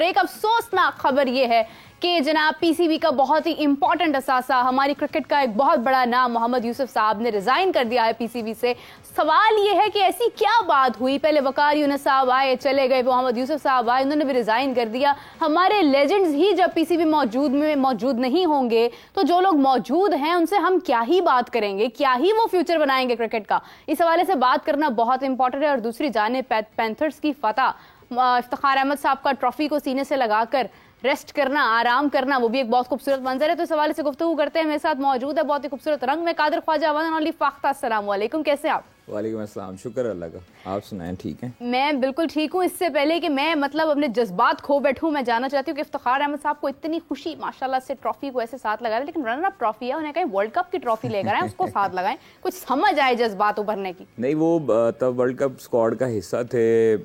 اور ایک افسوسناک خبر یہ ہے کہ جناب پی سی بی کا بہت ہی امپورٹنٹ اثاثہ ہماری کرکٹ کا ایک بہت بڑا نام محمد یوسف صاحب نے ریزائن کر دیا ہے پی سی بی سے. سوال یہ ہے کہ ایسی کیا بات ہوئی؟ پہلے وقار یونس صاحب آئے, چلے گئے, محمد یوسف صاحب آئے, انہوں نے بھی ریزائن کر دیا. ہمارے لیجنڈز ہی جب پی سی بی موجود نہیں ہوں گے تو جو لوگ موجود ہیں ان سے ہم کیا ہی بات کریں گے, کیا ہی وہ فیوچر بنائیں گے کرکٹ کا؟ اس حوالے سے بات کرنا بہت امپورٹنٹ ہے. اور دوسری جانب پینتھرز کی فتح, افتخار احمد صاحب کا ٹرافی کو سینے سے لگا کر ریسٹ کرنا, آرام کرنا, وہ بھی ایک بہت خوبصورت منظر ہے. تو اس حوالے سے گفتگو کرتے ہیں. میرے ساتھ موجود ہے بہت ہی خوبصورت رنگ میں قادر خواجہ ون اینڈ اونلی فاختہ. السلام علیکم, کیسے آپ؟ وعلیکم السلام, شکر اللہ کا, آپ سنائیں ٹھیک ہیں؟ میں بالکل ٹھیک ہوں. اس سے پہلے کہ میں اپنے جذبات کھو بیٹھوں, میں جاننا چاہتی ہوں کہ افتخار احمد صاحب کو اتنی خوشی ماشاءاللہ سے ٹرافی کو ایسے ساتھ لگا رہے, لیکن رنر اپ ٹرافی ہے, انہیں کہیں ورلڈ کپ کی ٹرافی لے کر آئیں, اس کو ساتھ لگائیں, کچھ سمجھ آئے جذبات ابھرنے کی. نہیں, وہ تب ورلڈ کپ اسکواڈ کا حصہ تھے,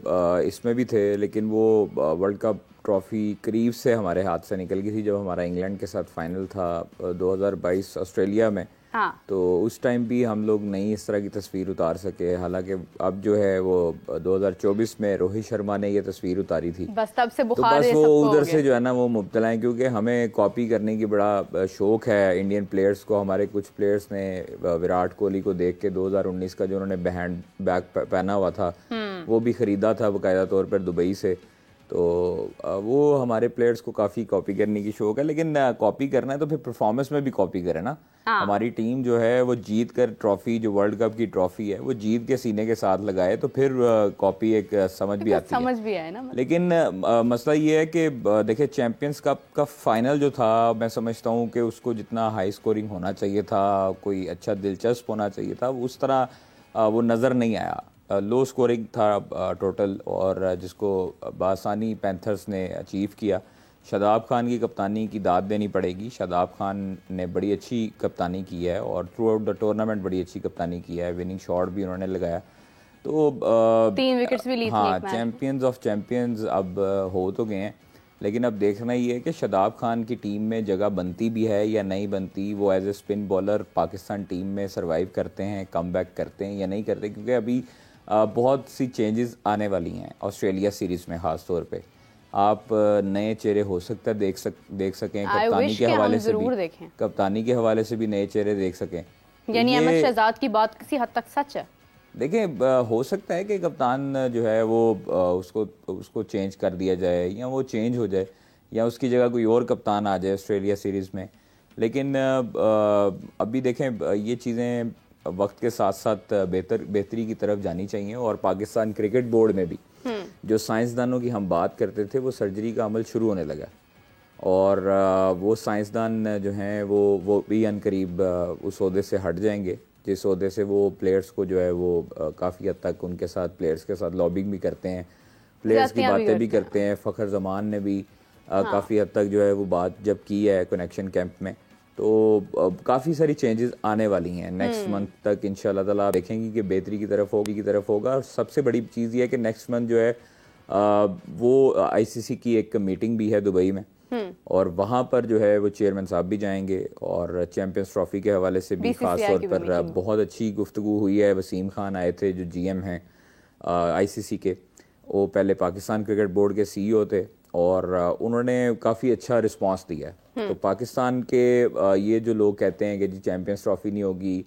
اس میں بھی تھے, لیکن وہ ورلڈ کپ ٹرافی قریب سے ہمارے ہاتھ سے نکل گئی تھی جب ہمارا انگلینڈ کے ساتھ فائنل تھا 2022 آسٹریلیا میں. تو اس ٹائم بھی ہم لوگ نہیں اس طرح کی تصویر اتار سکے, حالانکہ اب جو ہے وہ 2024 میں روہت شرما نے یہ تصویر اتاری تھی. بس تب سے تو بس وہ ادھر سے جو ہے نا وہ مبتلا ہیں, کیونکہ ہمیں کاپی کرنے کی بڑا شوق ہے انڈین پلیئرز کو. ہمارے کچھ پلیئرز نے وراٹ کوہلی کو دیکھ کے 2019 کا جو انہوں نے ہینڈ بیگ پہنا ہوا تھا وہ بھی خریدا تھا باقاعدہ طور پر دبئی سے. تو وہ ہمارے پلیئرز کو کافی کاپی کرنے کی شوق ہے, لیکن کاپی کرنا ہے تو پھر پرفارمنس میں بھی کاپی کرے نا. ہماری ٹیم جو ہے وہ جیت کر ٹرافی, جو ورلڈ کپ کی ٹرافی ہے, وہ جیت کے سینے کے ساتھ لگائے تو پھر کاپی ایک سمجھ بھی آتی ہے. سمجھ بھی آئے نا. لیکن مسئلہ یہ ہے کہ دیکھیں چیمپئنز کپ کا فائنل جو تھا, میں سمجھتا ہوں کہ اس کو جتنا ہائی سکورنگ ہونا چاہیے تھا, کوئی اچھا دلچسپ ہونا چاہیے تھا, اس طرح وہ نظر نہیں آیا. لو سکورنگ تھا ٹوٹل, اور جس کو بآسانی پینتھرز نے اچیو کیا. شاداب خان کی کپتانی کی داد دینی پڑے گی. شاداب خان نے بڑی اچھی کپتانی کی ہے اور تھرو آؤٹ دا ٹورنامنٹ بڑی اچھی کپتانی کی ہے, وننگ شاٹ بھی انہوں نے لگایا. تو 3 وکٹس بھی لی تھی. ہاں, چیمپئنز آف چیمپئنز اب ہو تو گئے ہیں, لیکن اب دیکھنا یہ ہے کہ شاداب خان کی ٹیم میں جگہ بنتی بھی ہے یا نہیں بنتی. وہ as a spin bowler Pakistan team میں سروائیو کرتے ہیں, کم بیک کرتے ہیں یا نہیں کرتے, کیونکہ ابھی بہت سی چینجز آنے والی ہیں آسٹریلیا سیریز میں. خاص طور پہ آپ نئے چہرے ہو سکتا ہے دیکھ سکیں, کپتانی کے حوالے سے بھی, کپتانی کے حوالے سے بھی نئے چہرے دیکھ سکیں. یعنی احمد شہزاد کی بات کسی حد تک سچ ہے. دیکھیں, ہو سکتا ہے کہ کپتان جو ہے وہ اس کو چینج کر دیا جائے, یا وہ چینج ہو جائے, یا اس کی جگہ کوئی اور کپتان آ جائے آسٹریلیا سیریز میں. لیکن ابھی دیکھیں یہ چیزیں وقت کے ساتھ ساتھ بہتری کی طرف جانی چاہیے. اور پاکستان کرکٹ بورڈ میں بھی جو سائنسدانوں کی ہم بات کرتے تھے, وہ سرجری کا عمل شروع ہونے لگا, اور وہ سائنسدان جو ہیں وہ بھی ان قریب اس عہدے سے ہٹ جائیں گے, جس عہدے سے وہ پلیئرز کو جو ہے وہ کافی حد تک ان کے ساتھ پلیئرز کے ساتھ لابنگ بھی کرتے ہیں, پلیئرز کی باتیں بھی کرتے ہیں. فخر زمان نے بھی کافی حد تک جو ہے وہ بات جب کی ہے کنیکشن کیمپ میں, تو کافی ساری چینجز آنے والی ہیں نیکسٹ منتھ تک انشاءاللہ تعالیٰ. دیکھیں گی کہ بہتری کی طرف ہوگا. اور سب سے بڑی چیز یہ ہے کہ نیکسٹ منتھ جو ہے وہ آئی سی سی کی ایک میٹنگ بھی ہے دبئی میں, اور وہاں پر جو ہے وہ چیئرمین صاحب بھی جائیں گے, اور چیمپئنز ٹرافی کے حوالے سے بھی خاص طور پر بہت اچھی گفتگو ہوئی ہے. وسیم خان آئے تھے جو جی ایم ہیں آئی سی سی کے, وہ پہلے پاکستان کرکٹ بورڈ کے سی ای او تھے, اور انہوں نے کافی اچھا رسپانس دیا ہے. تو پاکستان کے یہ جو لوگ کہتے ہیں کہ جی چیمپئنز ٹرافی نہیں ہوگی,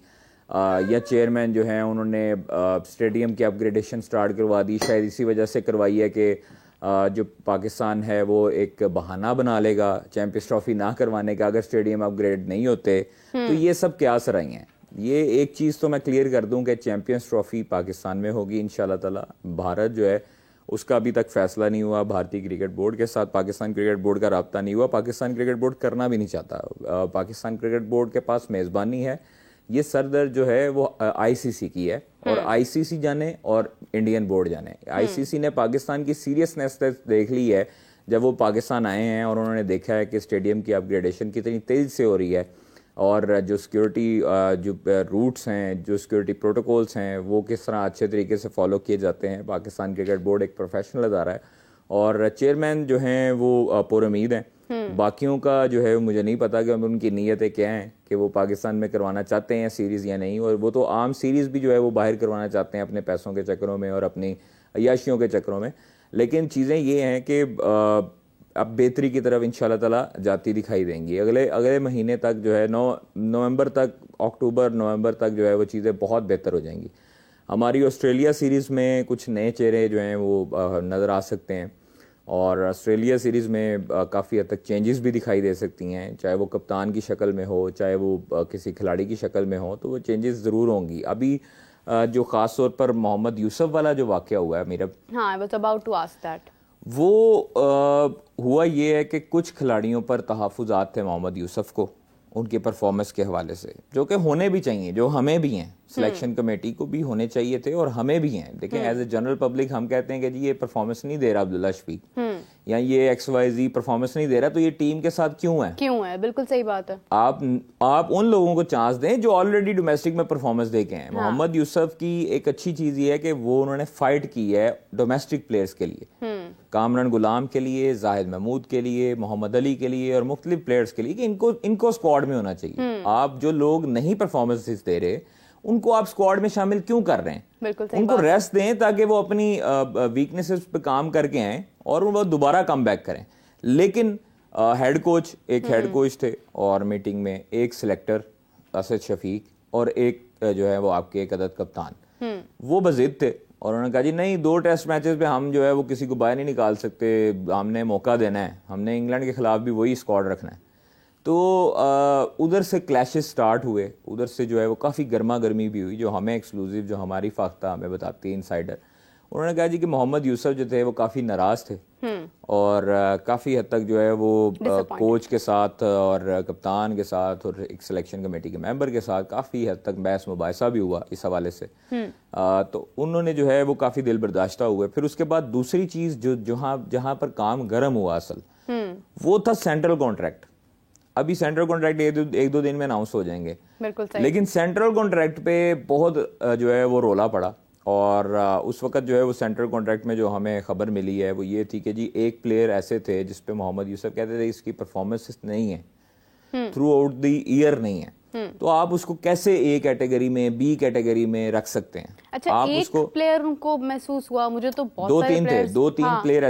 یا چیئرمین جو ہیں انہوں نے اسٹیڈیم کی اپ گریڈیشن سٹارٹ کروا دی, شاید اسی وجہ سے کروائی ہے کہ جو پاکستان ہے وہ ایک بہانہ بنا لے گا چیمپئنز ٹرافی نہ کروانے کا اگر اسٹیڈیم اپ گریڈ نہیں ہوتے. تو یہ سب کیا سرائی ہیں. یہ ایک چیز تو میں کلیئر کر دوں کہ چیمپئنز ٹرافی پاکستان میں ہوگی انشاءاللہ تعالیٰ. بھارت جو ہے اس کا ابھی تک فیصلہ نہیں ہوا, بھارتی کرکٹ بورڈ کے ساتھ پاکستان کرکٹ بورڈ کا رابطہ نہیں ہوا, پاکستان کرکٹ بورڈ کرنا بھی نہیں چاہتا. پاکستان کرکٹ بورڈ کے پاس میزبانی ہے, یہ سردرد جو ہے وہ آئی سی سی کی ہے, اور آئی سی سی جانے اور انڈین بورڈ جانے. آئی سی سی نے پاکستان کی سیریسنیس دیکھ لی ہے جب وہ پاکستان آئے ہیں, اور انہوں نے دیکھا ہے کہ اسٹیڈیم کی اپ گریڈیشن کتنی تیزی سے ہو رہی ہے, اور جو سیکیورٹی جو روٹس ہیں, جو سیکیورٹی پروٹوکولز ہیں, وہ کس طرح اچھے طریقے سے فالو کیے جاتے ہیں. پاکستان کرکٹ بورڈ ایک پروفیشنل ادارہ ہے, اور چیئرمین جو ہیں وہ پر امید ہیں. باقیوں کا جو ہے مجھے نہیں پتا کہ ان کی نیتیں کیا ہیں, کہ وہ پاکستان میں کروانا چاہتے ہیں سیریز یا نہیں. اور وہ تو عام سیریز بھی جو ہے وہ باہر کروانا چاہتے ہیں اپنے پیسوں کے چکروں میں اور اپنی عیاشیوں کے چکروں میں. لیکن چیزیں یہ ہیں کہ اب بہتری کی طرف انشاءاللہ تعالیٰ جاتی دکھائی دیں گی. اگلے مہینے تک جو ہے نومبر تک، اکتوبر نومبر تک جو ہے وہ چیزیں بہت بہتر ہو جائیں گی. ہماری آسٹریلیا سیریز میں کچھ نئے چہرے جو ہیں وہ نظر آ سکتے ہیں، اور آسٹریلیا سیریز میں کافی حد تک چینجز بھی دکھائی دے سکتی ہیں، چاہے وہ کپتان کی شکل میں ہو، چاہے وہ کسی کھلاڑی کی شکل میں ہو، تو وہ چینجز ضرور ہوں گی. ابھی جو خاص طور پر محمد یوسف والا جو واقعہ ہوا ہے میرا، ہاں I was about to ask that. وہ ہوا یہ ہے کہ کچھ کھلاڑیوں پر تحفظات تھے محمد یوسف کو ان کے پرفارمنس کے حوالے سے، جو کہ ہونے بھی چاہیے، جو ہمیں بھی ہیں، سلیکشن کمیٹی کو بھی ہونے چاہیے تھے اور ہمیں بھی ہیں. دیکھیں ایز اے جنرل پبلک ہم کہتے ہیں کہ جی یہ پرفارمنس نہیں دے رہا عبداللہ شفیق، یا یہ ایکس وائی زی پرفارمنس نہیں دے رہا، تو یہ ٹیم کے ساتھ کیوں ہے؟ بالکل صحیح بات ہے. آپ ان لوگوں کو چانس دیں جو آلریڈی ڈومیسٹک میں پرفارمنس دے کے ہیں. محمد یوسف کی ایک اچھی چیز یہ ہے کہ وہ انہوں نے فائٹ کی ہے ڈومیسٹک پلیئرز کے لیے، کامران غلام کے لیے، زاہد محمود کے لیے، محمد علی کے لیے اور مختلف پلیئرز کے لیے، کہ ان کو اسکواڈ میں ہونا چاہیے. آپ جو لوگ نہیں پرفارمنس دے رہے ان کو آپ اسکواڈ میں شامل کیوں کر رہے ہیں؟ ان کو ریسٹ دیں تاکہ وہ اپنی ویکنیسز پہ کام کر کے آئیں اور وہ دوبارہ کم بیک کریں. لیکن ہیڈ کوچ تھے، اور میٹنگ میں ایک سلیکٹر اسد شفیق اور ایک جو ہے وہ آپ کے ایک عدد کپتان، وہ بضد تھے، اور انہوں نے کہا جی نہیں 2 ٹیسٹ میچز پہ ہم جو ہے وہ کسی کو باہر نہیں نکال سکتے، ہم نے موقع دینا ہے، ہم نے انگلینڈ کے خلاف بھی وہی اسکواڈ رکھنا ہے. تو ادھر سے کلیشز سٹارٹ ہوئے، ادھر سے جو ہے وہ کافی گرما گرمی بھی ہوئی، جو ہمیں ایکسکلوزیو، جو ہماری فاختہ ہمیں بتاتی ہے انسائڈر. انہوں نے کہا جی کہ محمد یوسف جو تھے وہ کافی ناراض تھے، اور کافی حد تک جو ہے وہ کوچ کے ساتھ اور کپتان کے ساتھ اور ایک سلیکشن کمیٹی کے ممبر کے ساتھ کافی حد تک بحث مباحثہ بھی ہوا اس حوالے سے. تو انہوں نے جو ہے وہ کافی دل برداشتہ ہوئے. پھر اس کے بعد دوسری چیز جہاں پر کام گرم ہوا اصل، وہ تھا سینٹرل کانٹریکٹ. ابھی سینٹرل کانٹریکٹ 1-2 دن میں اناؤنس ہو جائیں گے، لیکن سینٹرل کانٹریکٹ پہ بہت جو ہے وہ رولا پڑا. اور اس وقت جو ہے وہ سینٹرل کانٹریکٹ میں جو ہمیں خبر ملی ہے وہ یہ تھی کہ جی ایک پلیئر ایسے تھے جس پہ محمد یوسف کہتے تھے اس کی پرفارمنس نہیں ہے، تھرو آؤٹ دی ایئر نہیں ہے، تو آپ اس کو کیسے اے کیٹیگری میں، بی کیٹیگری میں رکھ سکتے ہیں؟ اچھا ایک پلیئر کو محسوس ہوا، مجھے تو بہت سارے تھے، 2-3 پلیئر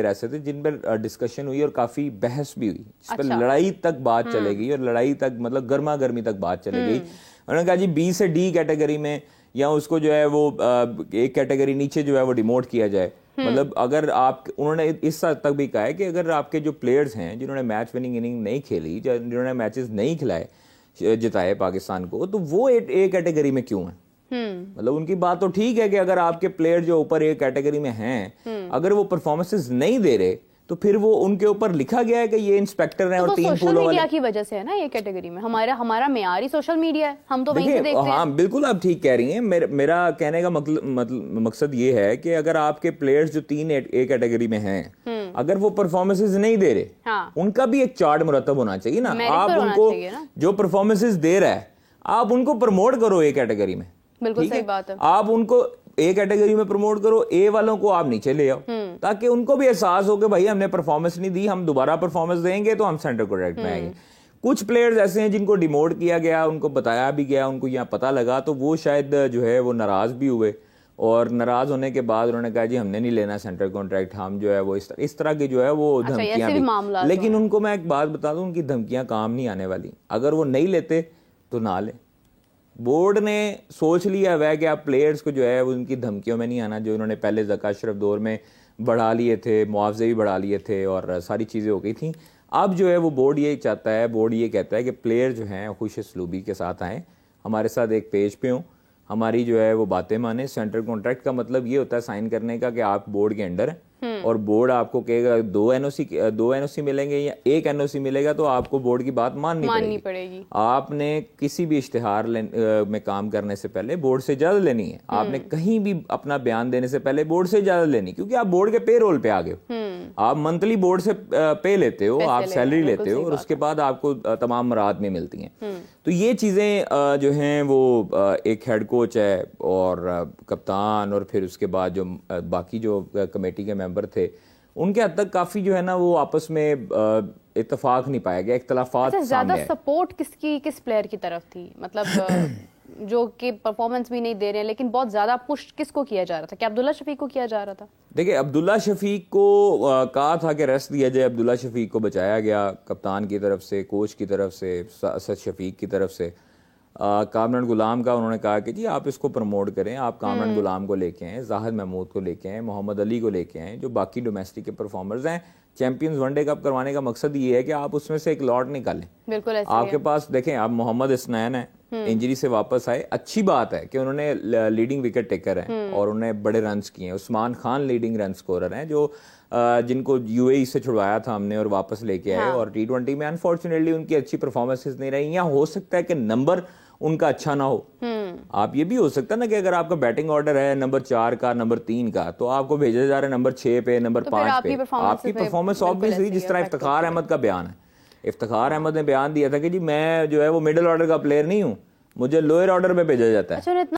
ایسے تھے جن پر ڈسکشن ہوئی اور کافی بحث بھی ہوئی، جس پر لڑائی تک بات چلے گئی، اور لڑائی تک مطلب گرما گرمی تک بات چلے گئی. انہوں نے کہا جی بی سے ڈی کیٹیگری میں، یا اس کو جو ہے وہ ایک کیٹیگری نیچے جو ہے وہ ڈیموٹ کیا جائے. مطلب اگر انہوں نے اس حد تک بھی کہا ہے کہ اگر آپ کے جو پلیئرز ہیں جنہوں نے میچ وننگ اننگ نہیں کھیلی، جنہوں نے میچز نہیں کھلائے جتائے پاکستان کو، تو وہ اے کیٹیگری میں کیوں ہیں؟ مطلب ان کی بات تو ٹھیک ہے کہ اگر آپ کے پلیئر جو اوپر اے کیٹیگری میں ہیں اگر وہ پرفارمنسز نہیں دے رہے تو پھر وہ ان کے اوپر لکھا گیا ہے کہ یہ انسپیکٹر ہیں اور ٹیم پولو والے. سوشل میڈیا کی وجہ سے ہے نا یہ کیٹیگری میں، ہمارا معیار ہی سوشل میڈیا ہے، ہم تو وہیں سے دیکھتے ہیں. ہاں بالکل آپ ٹھیک کہہ رہی ہیں. میرا کہنے کا مقصد یہ ہے کہ اگر آپ کے پلیئرز جو 3 اے کیٹیگری میں ہیں اگر وہ پرفارمنسز نہیں دے رہے، ان کا بھی ایک چارٹ مرتب ہونا چاہیے نا. آپ ان کو جو پرفارمنسز دے رہا ہے آپ ان کو پروموٹ کرو اے کیٹیگری میں. بالکل صحیح بات ہے. آپ ان کو اے کیٹیگری میں پروموٹ کرو، اے والوں کو آپ نیچے لے آؤ تاکہ ان کو بھی احساس ہو کہ بھائی ہم نے پرفارمنس نہیں دی، ہم دوبارہ پرفارمنس دیں گے تو ہم سینٹرل کانٹریکٹ میں آئیں گے. کچھ پلیئرز ایسے ہیں جن کو ڈیموٹ کیا گیا، ان کو بتایا بھی گیا، ان کو یہاں پتہ لگا، تو وہ شاید جو ہے وہ ناراض بھی ہوئے، اور ناراض ہونے کے بعد انہوں نے کہا جی ہم نے نہیں لینا سینٹرل کانٹریکٹ، ہم جو ہے وہ اس طرح کی جو ہے وہ دھمکیاں بھی. لیکن ان کو میں ایک بات بتا دوں، ان کی دھمکیاں کام نہیں آنے والی. اگر وہ نہیں لیتے تو نہ لیں. بورڈ نے سوچ لیا ہے کہ آپ پلیئرز کو جو ہے وہ ان کی دھمکیوں میں نہیں آنا، جو انہوں نے پہلے زکا اشرف دور میں بڑھا لیے تھے، معاوضے بھی بڑھا لیے تھے اور ساری چیزیں ہو گئی تھیں. اب جو ہے وہ بورڈ یہ چاہتا ہے، بورڈ یہ کہتا ہے کہ پلیئر جو ہیں خوش اسلوبی کے ساتھ آئیں، ہمارے ساتھ ایک پیج پہ ہوں، ہماری جو ہے وہ باتیں مانیں. سینٹرل کانٹریکٹ کا مطلب یہ ہوتا ہے سائن کرنے کا کہ آپ بورڈ کے انڈر ہیں، اور بورڈ آپ کو کہے گا 2 این او سی ملیں گے یا 1 این او سی ملے گا تو آپ کو بورڈ کی بات ماننی پڑے گی. آپ نے کسی بھی اشتہار میں کام کرنے سے پہلے بورڈ سے اجازت لینی ہے. آپ نے کہیں بھی اپنا بیان دینے سے پہلے بورڈ سے اجازت لینی، کیونکہ آپ بورڈ کے پے رول پہ آ گئے ہو، آپ منتھلی بورڈ سے پے لیتے ہو، آپ سیلری لیتے ہو، اور اس کے بعد آپ کو تمام مراد میں ملتی ہیں. تو یہ چیزیں جو ہیں وہ ایک ہیڈ کوچ ہے اور کپتان اور پھر اس کے بعد جو باقی جو کمیٹی کے ممبر تھے ان کے حد تک کافی جو ہے نا وہ آپس میں اتفاق نہیں پایا گیا، اختلافات. زیادہ سپورٹ کس پلیئر کی طرف تھی؟ مطلب جو کہ پرفارمنس بھی نہیں دے رہے ہیں, لیکن بہت زیادہ پش کس کو کیا جا رہا تھا؟ کہ عبداللہ شفیق کو کیا جا رہا تھا؟ دیکھیں عبداللہ شفیق کو کہا تھا کہ ریسٹ دیا جائے, عبداللہ شفیق کو بچایا گیا کپتان کی طرف سے, کوچ کی طرف سے, اسد شفیق کی طرف سے. کامران غلام کا انہوں نے کہا کہ جی آپ اس کو پروموٹ کریں, آپ کامران غلام کو لے کے آئیں, زاہد محمود کو لے کے آئیں, محمد علی کو لے کے آئیں, جو باقی ڈومیسٹک کے پرفارمرز ہیں. چیمپئنز ون ڈے کپ کروانے کا مقصد یہ ہے کہ آپ اس میں سے ایک لاٹ نکالیں. بالکل آپ کے پاس دیکھیں آپ محمد اسنین ہیں, انجری سے واپس آئے, اچھی بات ہے کہ انہوں نے لیڈنگ وکٹ ٹیکر ہیں اور انہوں نے بڑے رنز کیے ہیں. عثمان خان لیڈنگ رن سکورر ہیں جو جن کو یو اے ای سے چھڑوایا تھا ہم نے اور واپس لے کے آئے, اور T20 میں انفارچونیٹلی ان کی اچھی پرفارمنسز نہیں رہی. یا ہو سکتا ہے کہ نمبر ان کا اچھا نہ ہو. آپ یہ بھی ہو سکتا ہے نا کہ اگر آپ کا بیٹنگ آرڈر ہے نمبر 4 کا, نمبر 3 کا, تو آپ کو بھیجا جا رہا ہے نمبر 6 پہ, نمبر 5 پہ. آپ کی پرفارمنس آبویسلی, جس طرح افتخار احمد کا بیان ہے, افتخار احمد نے بیان دیا تھا کہ جی میں جو ہے وہ مڈل آرڈر کا پلیئر نہیں ہوں, مجھے لوئر آرڈر میں بھیجا جاتا ہے.